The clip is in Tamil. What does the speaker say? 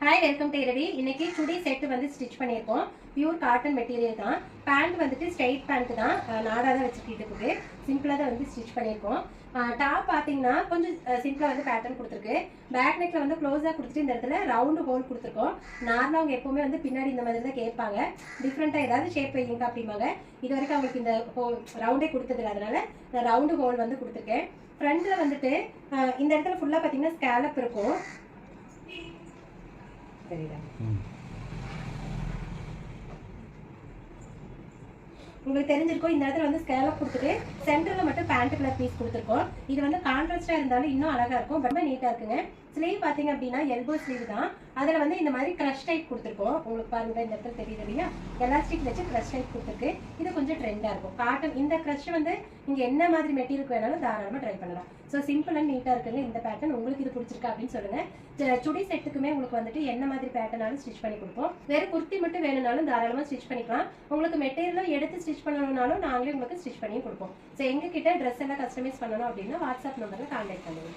ஹாய் வெல்கம் டு இரவி. இன்னைக்கு சுடி செட் வந்து ஸ்டிச் பண்ணியிருக்கோம். பியூர் காட்டன் மெட்டீரியல் தான். பேண்ட் வந்துட்டு ஸ்ட்ரெயிட் பேண்ட் தான், நாடாக தான் வச்சுக்கிட்டு இருக்குது. சிம்பிளாக தான் வந்து ஸ்டிச் பண்ணியிருக்கோம். டாப் பார்த்தீங்கன்னா கொஞ்சம் சிம்பிளாக வந்து பேட்டர்ன் கொடுத்துருக்கு. பேக் நெக்கில் வந்து க்ளோஸாக கொடுத்துட்டு இந்த இடத்துல ரவுண்டு ஹோல் கொடுத்துருக்கோம். நார்மலாக அவங்க எப்போவுமே வந்து பின்னாடி இந்த மாதிரி தான் கேட்பாங்க, டிஃப்ரெண்ட்டாக ஏதாவது ஷேப் வைங்க அப்படிம்பாங்க. இது வரைக்கும் அவங்களுக்கு இந்த ஹோல் ரவுண்டே கொடுத்ததில்ல, அதனால நான் ரவுண்டு ஹோல் வந்து கொடுத்துருக்கேன். ஃப்ரண்ட்டில் வந்துட்டு இந்த இடத்துல ஃபுல்லாக பார்த்தீங்கன்னா ஸ்கேலப் இருக்கும். உங்களுக்கு தெரிஞ்சிருக்கும், இந்த இடத்துல வந்து ஸ்கேலப் கொடுத்துட்டு சென்டர்ல மட்டும் பேண்ட் கலர் பீஸ் கொடுத்துருக்கோம். இது வந்து கான்ட்ராஸ்டா இருந்தாலும் இன்னும் அழகா இருக்கும், ரொம்ப நீட்டா இருக்குங்க. ஸ்லீவ் பாத்தீங்க அப்படின்னா எல்போ ஸ்லீவ் தான். அதுல வந்து இந்த மாதிரி கிரஷ் டைப் கொடுத்துருக்கோம். உங்களுக்கு பாருங்க, இந்த இடத்துல தெரியுது இல்லையா, எலாஸ்டிக் வச்சு கிரஷ் டைப் கொடுத்துருக்கு. இது கொஞ்சம் ட்ரெண்டா இருக்கும். காட்டன் இந்த கிரஷ் வந்து நீங்க என்ன மாதிரி மெட்டீரியல் வேணாலும் தாராளமா ட்ரை பண்ணலாம். ஸோ சிம்பிள் அண்ட் நீட்டா இருக்குங்க இந்த பேட்டர்ன். உங்களுக்கு இது பிடிச்சிருக்கா அப்படின்னு சொல்லுங்க. சுடி செட்டுக்குமே உங்களுக்கு வந்துட்டு என்ன மாதிரி பேட்டர்னாலும் ஸ்டிச் பண்ணி கொடுப்போம். வேறு குர்த்தி மட்டும் வேணும்னாலும் தாராளமாக ஸ்டிச் பண்ணிக்கலாம். உங்களுக்கு மெட்டீரியலும் எடுத்து ஸ்டிச் பண்ணணும்னாலும் நாங்களே உங்களுக்கு ஸ்டிச் பண்ணி கொடுப்போம். ஸோ எங்ககிட்ட ட்ரெஸ் எல்லாம் கஸ்டமைஸ் பண்ணணும் அப்படின்னா வாட்ஸ்அப் நம்பரில் கான்டாக்ட் பண்ணுவோம்.